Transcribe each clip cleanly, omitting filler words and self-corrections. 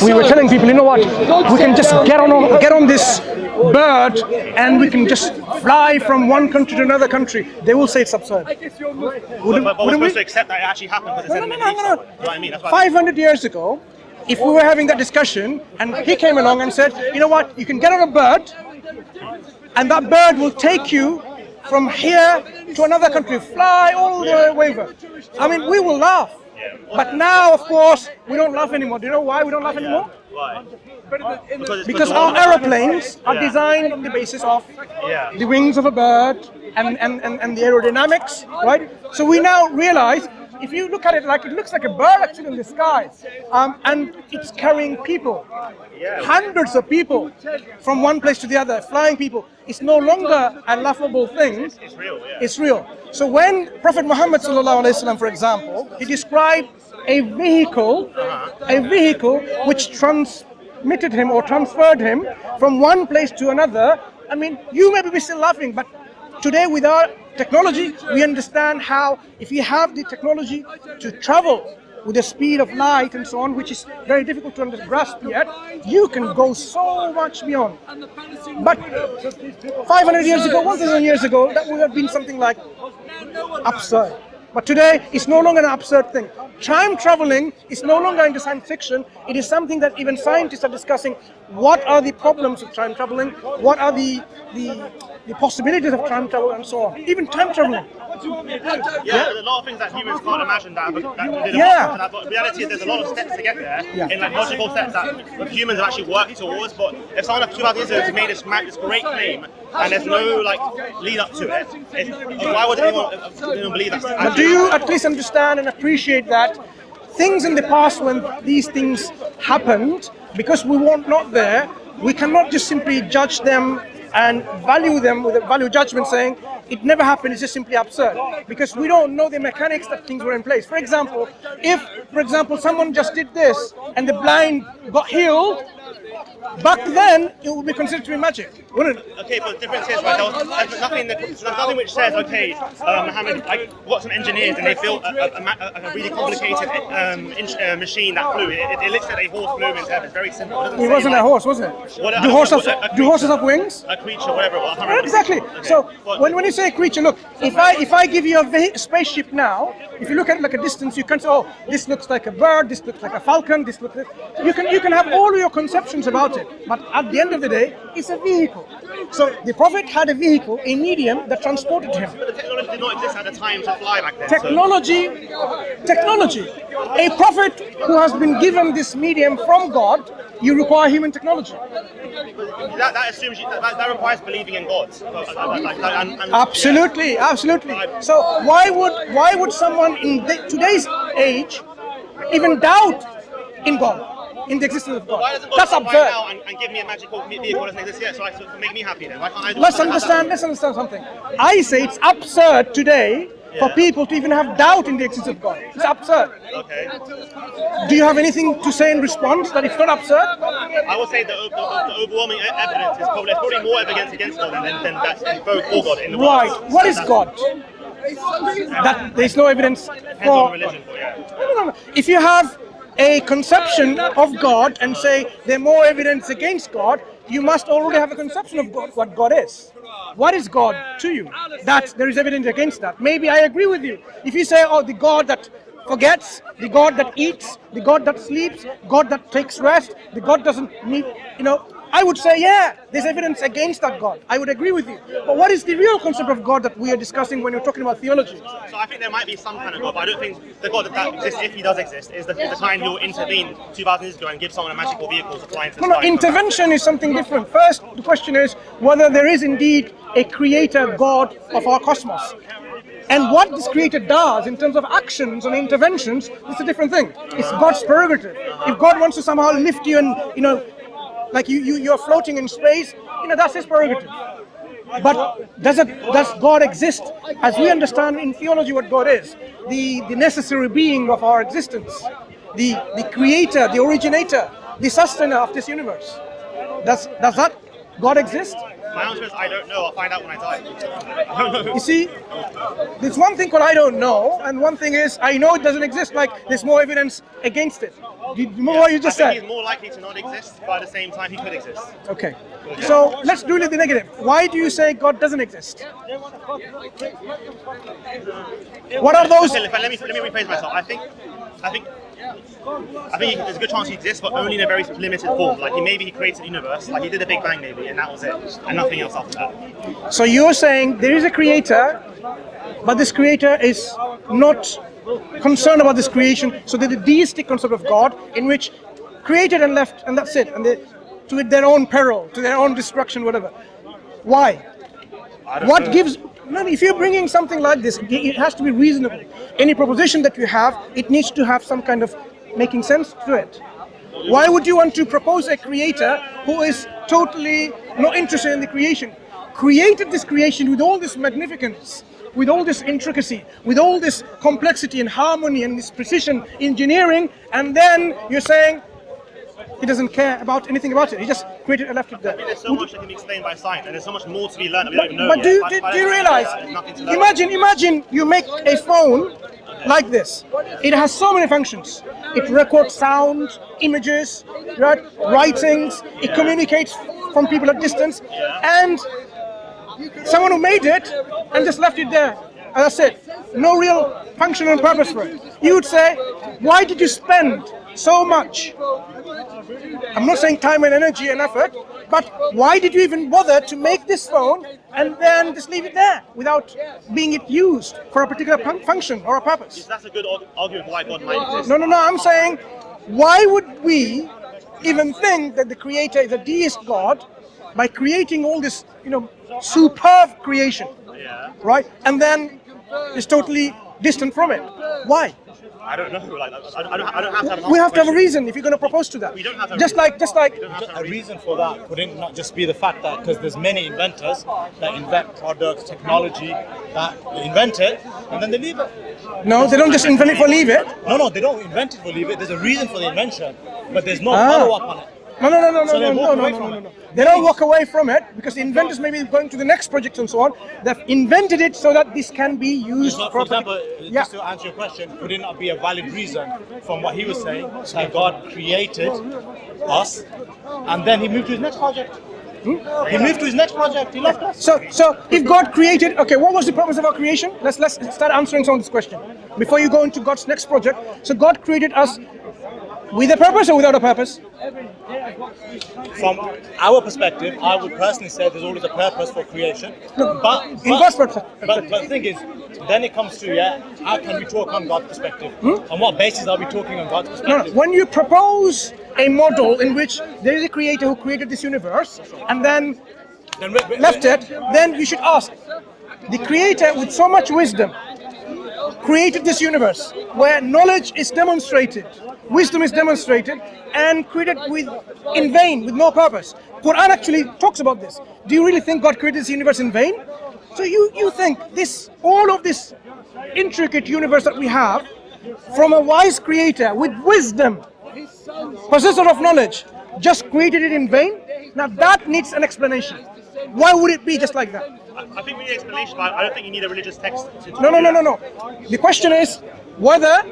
we were telling people, you know what, we can just get on this bird and we can just fly from one country to another country, they will say it's absurd. But we're supposed to accept that it actually happened because it's No. You know what I mean? That's 500 years ago, if we were having that discussion and he came along and said, you know what, you can get on a bird and that bird will take you from here to another country, fly all the way over. I mean, we will laugh. But now, of course, we don't laugh anymore. Do you know why we don't laugh anymore? Why? Because our aeroplanes are designed on the basis of the wings of a bird and the aerodynamics, right? So we now realize, if you look at it, like it looks like a bird actually in the sky, and it's carrying people, hundreds of people from one place to the other, flying people. It's no longer a laughable thing. It's real, yeah. It's real. So when Prophet Muhammad sallallahu alaihi wasallam, for example, he described a vehicle which transmitted him or transferred him from one place to another. I mean, you may be still laughing, but today with our technology, we understand how if you have the technology to travel with the speed of light and so on, which is very difficult to grasp yet, you can go so much beyond. But 500 years ago, 1,000 years ago, that would have been something like absurd. But today, it's no longer an absurd thing. Time traveling is no longer into science fiction. It is something that even scientists are discussing. What are the problems of time traveling? What are the possibilities of time travel and so on? Even time traveling. Yeah, there's a lot of things that humans can't imagine that that. But the reality is there's a lot of steps to get there, in like logical steps that humans have actually worked towards. But if someone of 2,000 years ago has made this great claim and there's no like lead up to it, why would anyone believe that? But do you at least understand and appreciate that things in the past when these things happened, because we were not there, we cannot just simply judge them and value them with a value judgment saying it never happened, it's just simply absurd, because we don't know the mechanics that things were in place. For example, if, someone just did this and the blind got healed, back then it would be considered to be magic, wouldn't it? Okay, but the difference is, right, there's nothing which says, okay, Mohammed, I got some engineers and they built a really complicated machine that flew. It looks like a horse flew in heaven. It's very simple. It wasn't a horse, was it? Do horses have wings? A creature, whatever it was. Exactly. Okay. So when you say a creature, look, if I give you a spaceship now, if you look at like a distance, you can say, oh, this looks like a bird, this looks like a falcon, this looks like... You can have all your conceptions about it, but at the end of the day, it's a vehicle. So the Prophet had a vehicle, a medium that transported him. But the technology did not exist at the time to fly back then. Technology. A prophet who has been given this medium from God, you require human technology. That assumes that requires believing in God. Absolutely. So why would someone in today's age even doubt in God? In the existence of God. That's absurd. Now and give me a magical vehicle that doesn't exist yet, so it can make me happy then. Why can't I let's understand something. I say it's absurd today for people to even have doubt in the existence of God. It's absurd. Okay. Do you have anything to say in response that it's not absurd? I would say the overwhelming evidence is probably more evidence against God than that's both for God in the world. Right. What is God? That there's no evidence for religion. No. If you have a conception of God and say there's more evidence against God, you must already have a conception of God, what God is. What is God to you? That there is evidence against that. Maybe I agree with you. If you say, oh, the God that forgets, the God that eats, the God that sleeps, God that takes rest, the God doesn't need, I would say, yeah, there's evidence against that God. I would agree with you. But what is the real concept of God that we are discussing when you're talking about theology? So I think there might be some kind of God, but I don't think the God that exists, if he does exist, is the kind who will intervene 2,000 years ago and give someone a magical vehicle to fly into the sky. No, intervention is something different. First, the question is whether there is indeed a creator God of our cosmos. And what this creator does in terms of actions and interventions is a different thing. It's God's prerogative. If God wants to somehow lift you and, like you're floating in space, that's his prerogative. But does God exist as we understand in theology what God is? The necessary being of our existence, the creator, the originator, the sustainer of this universe. Does that God exist? My answer is I don't know. I'll find out when I die. I don't know. You see, there's one thing called I don't know, and one thing is I know it doesn't exist. Like there's more evidence against it. Do you remember what you just I think said? he's more likely to not exist, but at the same time, he could exist. Okay. So let's do it the negative. Why do you say God doesn't exist? What are those? Okay, let me rephrase myself. I think there's a good chance he exists, but only in a very limited form. Like maybe he created the universe, like he did the Big Bang maybe, and that was it, and nothing else after that. So you're saying there is a creator, but this creator is not concerned about this creation. So there's a deistic concept of God in which created and left, and that's it, and they to their own peril, to their own destruction, whatever. Why? What know. gives? No, if you're bringing something like this, it has to be reasonable. Any proposition that you have, it needs to have some kind of making sense to it. Why would you want to propose a creator who is totally not interested in the creation? Created this creation with all this magnificence, with all this intricacy, with all this complexity and harmony and this precision engineering, and then you're saying he doesn't care about anything about it. He just created and left it there. I mean, there's so much that can be explained by science, and there's so much more to be learned that we don't even know But yet. do you realize? Imagine you make a phone like this. It has so many functions. It records sound, images, right? Writings. It communicates from people at distance, and someone who made it and just left it there. As I said, no real function and purpose for it. You would say, why did you spend so much? I'm not saying time and energy and effort, but why did you even bother to make this phone and then just leave it there without being it used for a particular function or a purpose? That's a good argument for why God might exist. No, I'm saying, why would we even think that the creator is a deist God by creating all this, superb creation, right? And then is totally distant from it. Why? I don't know. Like, I don't have to have an We have to have a question. reason if you're going to propose to that. We don't have a just reason. like A reason for that could not just be the fact that because there's many inventors that invent products, technology, that they invent it and then they leave it. no, they don't just invent it for leave it. No, they don't invent it for leave it. There's a reason for the invention, but there's no follow-up on it. No. So they walk away from it. They don't walk away from it because the inventors may be going to the next project and so on. They've invented it so that this can be used. So, for example, just to answer your question, could it not be a valid reason from what he was saying that God created us and then he moved to his next project? He moved to his next project. He left us. So if God created, okay, what was the purpose of our creation? Let's start answering some of this question before you go into God's next project. So God created us with a purpose or without a purpose? From our perspective, I would personally say there's always a purpose for creation. But the thing is, then it comes to, how can we talk on God's perspective? On what basis are we talking on God's perspective? When you propose a model in which there is a creator who created this universe and then left it, then you should ask, the creator with so much wisdom created this universe where knowledge is demonstrated, wisdom is demonstrated, and created in vain, with no purpose. Quran actually talks about this. Do you really think God created this universe in vain? So you think all of this intricate universe that we have, from a wise creator with wisdom, possessor of knowledge, just created it in vain? Now that needs an explanation. Why would it be just like that? I think we need an explanation, but I don't think you need a religious text to No. The question is whether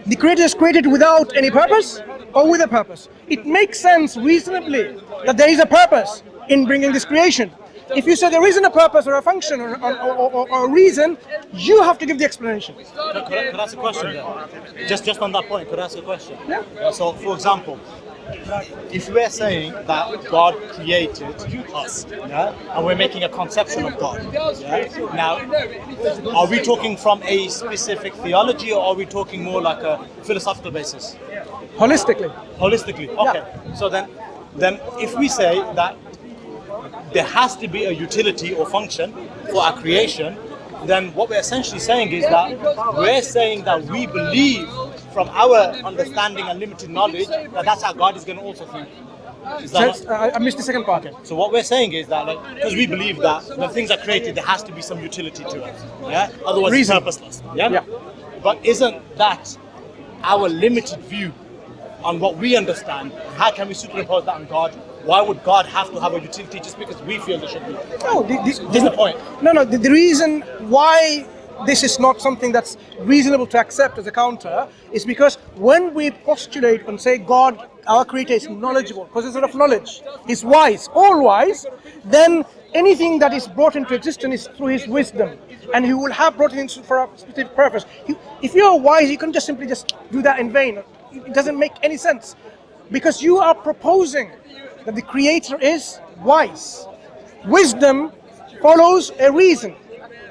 the creator is created without any purpose or with a purpose. It makes sense reasonably that there is a purpose in bringing this creation. If you say there isn't a purpose or a function or a reason, you have to give the explanation. Could I ask a question then? Just on that point, could I ask a question? Yeah. So, for example, if we're saying that God created us, and we're making a conception of God, now, are we talking from a specific theology or are we talking more like a philosophical basis? Holistically. Holistically, okay. So then if we say that there has to be a utility or function for our creation, then what we're essentially saying is that we're saying that we believe from our understanding and limited knowledge that that's how God is going to also think. Is that I missed the second part. okay? So what we're saying is that because we believe that when things are created, there has to be some utility to it. Yeah. Otherwise, Reason. it's purposeless. Yeah. But isn't that our limited view on what we understand? How can we superimpose that on God? why would God have to have a utility just because we feel there should be? No, This is the point. No. The reason why this is not something that's reasonable to accept as a counter is because when we postulate and say God, our Creator, is knowledgeable, possessor of knowledge, He's wise, all wise, then anything that is brought into existence is through His wisdom, and He will have brought it into for a specific purpose. If you're wise, you can just simply do that in vain. It doesn't make any sense, because you are proposing that the Creator is wise. Wisdom follows a reason.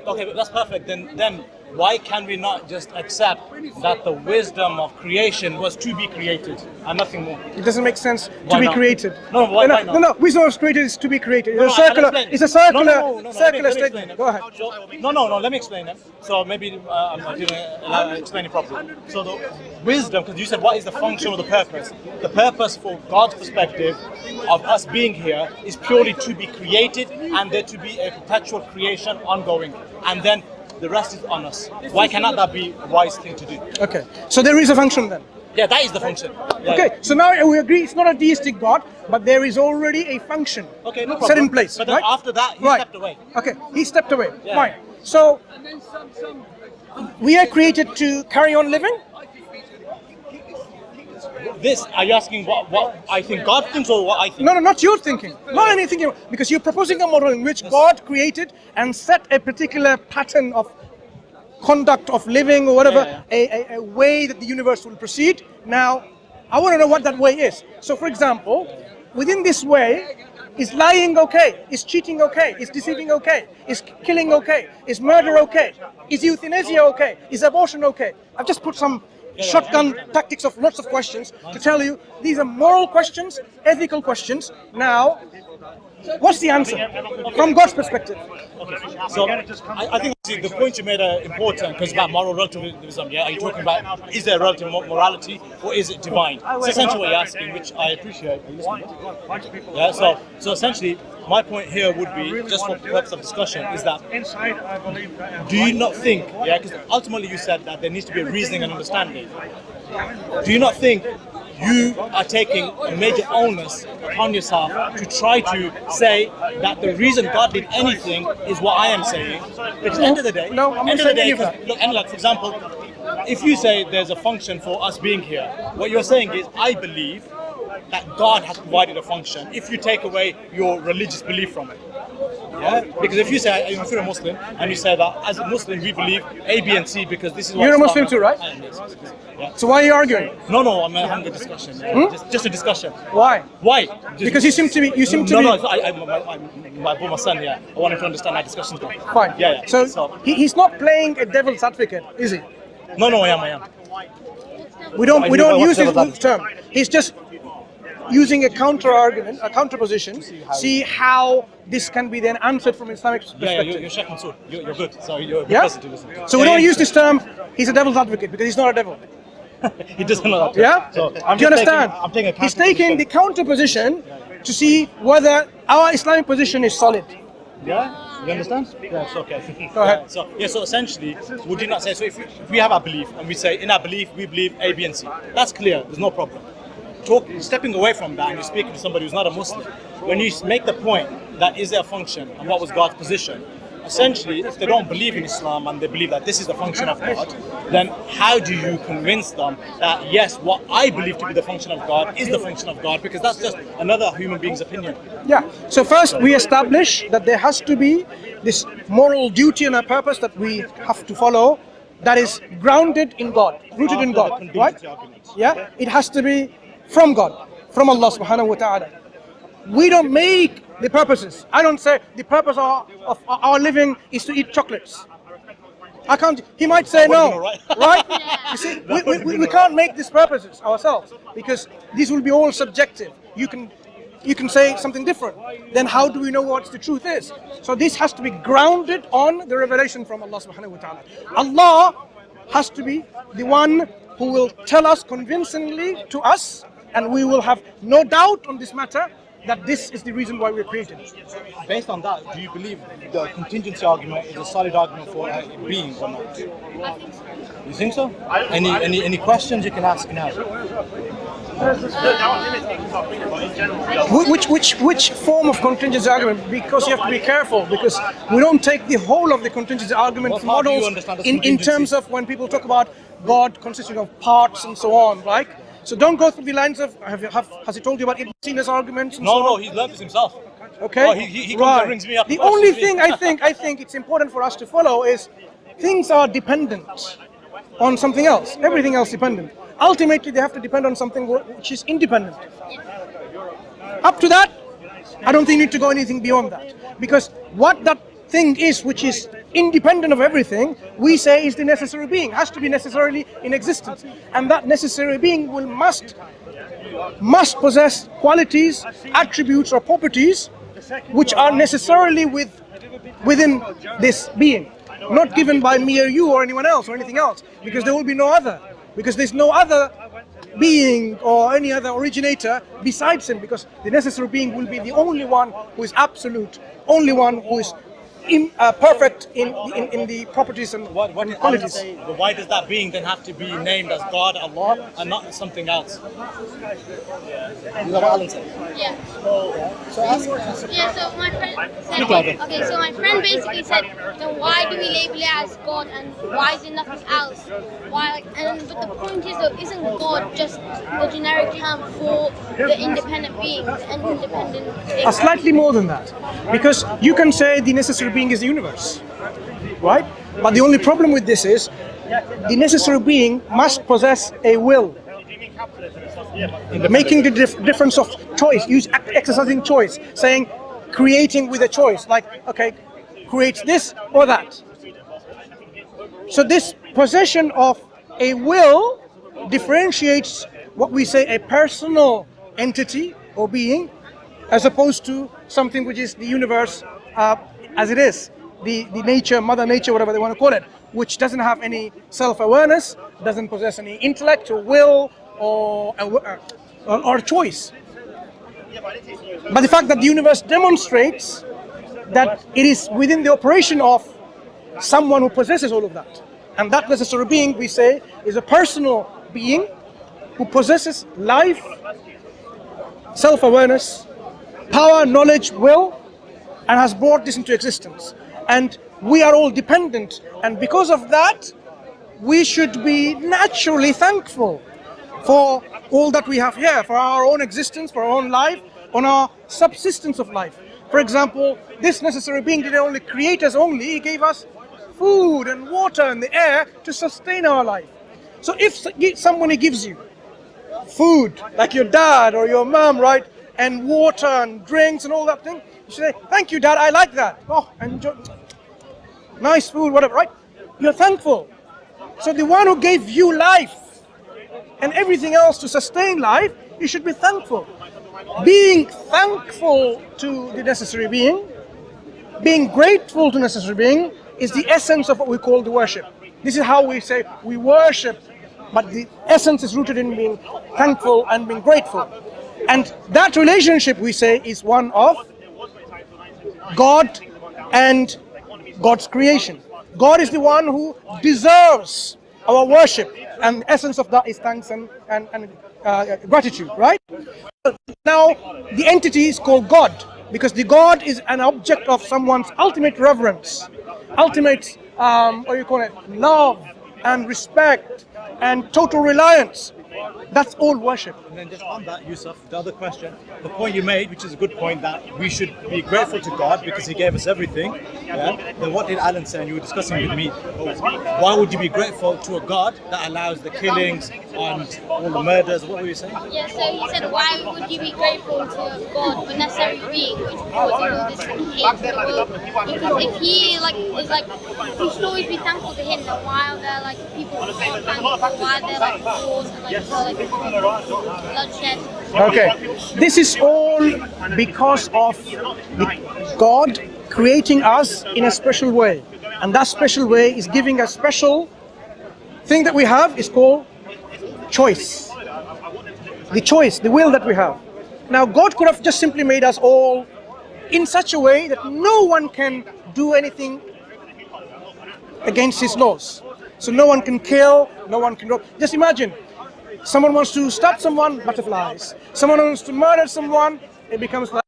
Okay, but that's perfect. Then why can we not just accept that the wisdom of creation was to be created and nothing more? It doesn't make sense Why to be not? created. Why not? No. Wisdom of created is to be created. No, It's a circular. I'll explain. It's a circular. No, Circular let me explain statement. it. Go ahead. No. Let me explain it. So maybe I didn't explain it properly. So the wisdom, because you said what is the function or the purpose? The purpose for God's perspective of us being here is purely to be created and there to be a perpetual creation ongoing. And then the rest is on us. Why cannot that be a wise thing to do? Okay. So there is a function then. Yeah, that is the function. Yeah. Okay. So now we agree it's not a deistic God, but there is already a function Okay, no problem. set in place. But then right? after that, he Right. stepped away. Okay. He stepped away. Yeah. Fine. So we are created to carry on living. This, are you asking what I think God thinks or what I think? No, not your thinking. Not anything. Because you're proposing a model in which God created and set a particular pattern of conduct of living or whatever, a way that the universe will proceed. Now, I want to know what that way is. So, for example, within this way, is lying okay? Is cheating okay? Is deceiving okay? Is killing okay? Is murder okay? Is euthanasia okay? Is abortion okay? I've just put some shotgun tactics of lots of questions to tell you these are moral questions, ethical questions. Now, what's the answer from God's perspective? Okay, so I think the point you made are important because about moral relativism. Yeah, are you talking about is there relative morality or is it divine? It's essentially what you're asking, which I appreciate. Yeah, so essentially, my point here would be, just for purpose of discussion, is that do you not think? Yeah, because ultimately you said that there needs to be a reasoning and understanding. Do you not think you are taking a major onus upon yourself to try to say that the reason God did anything is what I am saying? Because at the end of the day, No, I'm not saying any of that. look, and like for example, if you say there's a function for us being here, what you're saying is I believe that God has provided a function. If you take away your religious belief from it. Yeah? Because if you say, if you're a Muslim, and you say that as a Muslim we believe A, B, and C because this is what You're a Islam Muslim too, right? I am, yes. Yeah. So why are you arguing? No, I'm having a discussion. Yeah. Just a discussion. Why? Why? Because you seem to be. No, I brought my son. Yeah, I want him to understand how discussions go. Fine. Yeah. So he's not playing a devil's advocate, is he? No, I am. We don't What's use this devil's term. He's just using a counter argument, a counter position. See how this can be then answered from Islamic Yeah, perspective. you're Sheikh Mansour. You're good. So you're a good Yeah? person to listen to. So we don't use this term. He's a devil's advocate because he's not a devil. He doesn't know that. Yeah? So Do you understand? I'm taking a He's taking the counter position to see whether our Islamic position is solid. Yeah, you understand? Yeah, it's okay. Go ahead. So essentially, would you not say, so if we have our belief and we say in our belief we believe A, B, and C, that's clear, there's no problem. Stepping away from that and you're speaking to somebody who's not a Muslim, when you make the point that is there a function and what was God's position, essentially, if they don't believe in Islam and they believe that this is the function of God, then how do you convince them that yes, what I believe to be the function of God is the function of God? Because that's just another human being's opinion. Yeah. So first we establish that there has to be this moral duty and a purpose that we have to follow that is grounded in God, rooted in God, right? Yeah. It has to be from God, from Allah subhanahu wa ta'ala. We don't make the purposes. I don't say the purpose of our living is to eat chocolates. I can't. He might say no, right? You see, we can't make these purposes ourselves because these will be all subjective. You can say something different. Then how do we know what the truth is? So this has to be grounded on the revelation from Allah subhanahu wa ta'ala. Allah has to be the one who will tell us convincingly to us, and we will have no doubt on this matter that this is the reason why we're created. Based on that, do you believe the contingency argument is a solid argument for being or not? You think so? Any questions you can ask now? Which form of contingency argument? Because you have to be careful, because we don't take the whole of the contingency argument models in terms of when people talk about God consisting of parts and so on, right? So don't go through the lines of, has he told you about Ibn Sina's arguments? And No, he learned this himself. Okay. Oh, he comes and rings me up. The only thing I think it's important for us to follow is things are dependent on something else. Everything else dependent. Ultimately, they have to depend on something which is independent. Up to that, I don't think you need to go anything beyond that. Because what that thing is, which is independent of everything, we say is the necessary being, has to be necessarily in existence. And that necessary being must possess qualities, attributes, or properties which are necessarily within this being, not given by me or you or anyone else or anything else, because there will be no other, because there's no other being or any other originator besides him, because the necessary being will be the only one who is absolute, only one who is perfect in the properties and qualities. But why does that being then have to be named as God, Allah, and not something else? Is that what Alan said? Yeah. So ask. Yeah, so my friend said, okay, so my friend basically said, then why do we label it as God and why is it nothing else? Why? But the point is though, isn't God just the generic term for the independent being, the independent thing? Slightly more than that, because you can say the necessary being is the universe, right? But the only problem with this is the necessary being must possess a will, making the difference of choice, exercising choice, saying creating with a choice, like, okay, creates this or that. So this possession of a will differentiates what we say a personal entity or being, as opposed to something which is the universe as it is, the nature, mother nature, whatever they want to call it, which doesn't have any self-awareness, doesn't possess any intellect or will or choice. But the fact that the universe demonstrates that it is within the operation of someone who possesses all of that. And that necessary being, we say, is a personal being who possesses life, self-awareness, power, knowledge, will, and has brought this into existence. And we are all dependent, and because of that, we should be naturally thankful for all that we have here, for our own existence, for our own life, on our subsistence of life. For example, this necessary being didn't only create us only, he gave us food and water and the air to sustain our life. So if somebody gives you food, like your dad or your mom, right, and water and drinks and all that thing, you say, thank you, Dad, I like that. Oh, enjoy. Nice food, whatever, right? You're thankful. So the one who gave you life and everything else to sustain life, you should be thankful. Being thankful to the necessary being, being grateful to necessary being, is the essence of what we call the worship. This is how we say we worship, but the essence is rooted in being thankful and being grateful. And that relationship, we say, is one of God and God's creation. God is the one who deserves our worship, and the essence of that is thanks and gratitude, right? Now, the entity is called God, because the God is an object of someone's ultimate reverence, ultimate, love and respect and total reliance. That's all worship. And then just on that, Yusuf, the other question, the point you made, which is a good point, that we should be grateful to God because He gave us everything. Yeah? Then what did Alan say? And you were discussing with me, why would you be grateful to a God that allows the killings and all the murders? What were you saying? Yeah, so he said, why would you be grateful to God, the necessary being, which causing all this hate to the world? Because if he we should always be thankful to him. Then why are there people who aren't thankful? Why are there wars and bloodshed? Okay, this is all because of God creating us in a special way, and that special way is giving a special thing that we have is called choice. The choice, the will that we have. Now, God could have just simply made us all in such a way that no one can do anything against His laws. So no one can kill, no one can rob. Just imagine, Someone wants to stab someone, butterflies. Someone wants to murder someone, it becomes like,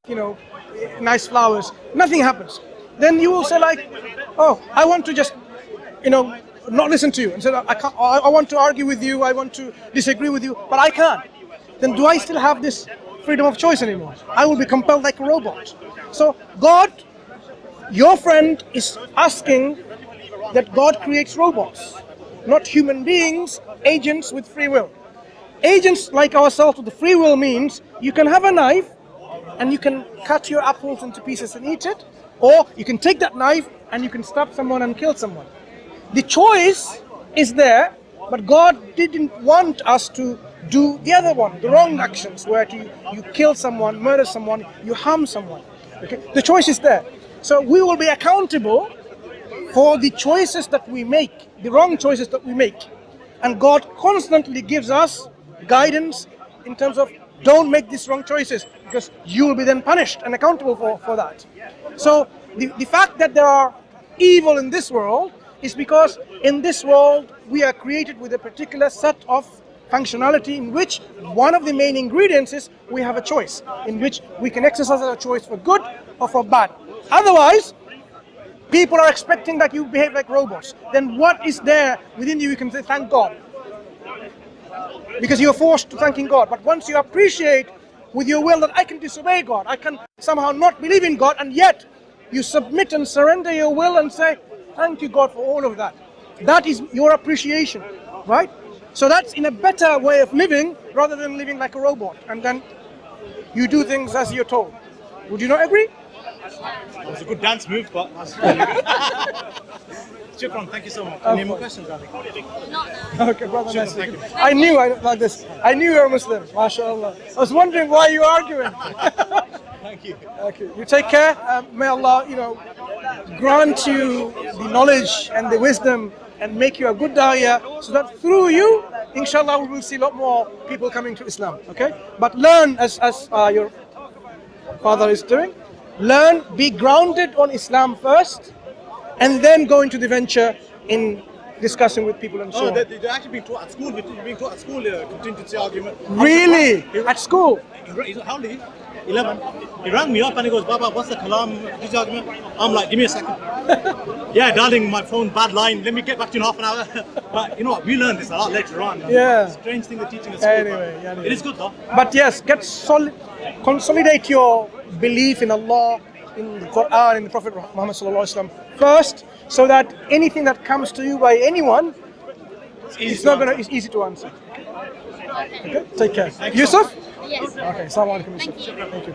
nice flowers. Nothing happens. Then you will say like, oh, I want to just, not listen to you. And say, I want to argue with you, I want to disagree with you, but I can't. Then do I still have this freedom of choice anymore? I will be compelled like a robot. So God, your friend, is asking that God creates robots, not human beings, agents with free will. Agents like ourselves with the free will means you can have a knife and you can cut your apples into pieces and eat it, or you can take that knife and you can stab someone and kill someone. The choice is there, but God didn't want us to do the other one, the wrong actions, where you kill someone, murder someone, you harm someone. Okay? The choice is there. So we will be accountable for the choices that we make, the wrong choices that we make. And God constantly gives us guidance in terms of don't make these wrong choices, because you will be then punished and accountable for that. So the fact that there are evil in this world is because in this world we are created with a particular set of functionality in which one of the main ingredients is we have a choice, in which we can exercise our choice for good or for bad. Otherwise, people are expecting that you behave like robots. Then what is there within you can say thank God, because you're forced to thanking God. But once you appreciate with your will that I can disobey God, I can somehow not believe in God, and yet you submit and surrender your will and say thank you God for all of that. That is your appreciation, right? So that's in a better way of living rather than living like a robot and then you do things as you're told. Would you not agree? It was a good dance move, but Shukran, thank you so much. Any more questions, darling? Not now. Okay, brother, Shukran, nice. thank you. I knew I like this. I knew you were Muslim. MashaAllah. I was wondering why you were arguing. Thank you. Okay, you take care. May Allah, grant you the knowledge and the wisdom and make you a good da'iyah, so that through you, inshallah, we will see a lot more people coming to Islam. Okay, but learn as your father is doing. Learn, be grounded on Islam first, and then go into the venture in discussing with people and so on. They're actually being taught at school. Being taught at school, contingency argument. Really? At school? How old is he? 11. He rang me up and he goes, Baba, what's the kalam contingency argument? I'm like, give me a second. Yeah, darling, my phone, bad line. Let me get back to you in half an hour. But you know what? We learned this a lot later on. Yeah. Strange thing they're teaching at school. Anyway. It is good though. But yes, consolidate your belief in Allah, in the Quran, in the Prophet Muhammad first, so that anything that comes to you by anyone, it's easy to answer. Okay? Take care. Yusuf? Yes. Okay, Assalamu alaikum. Thank you. Thank you.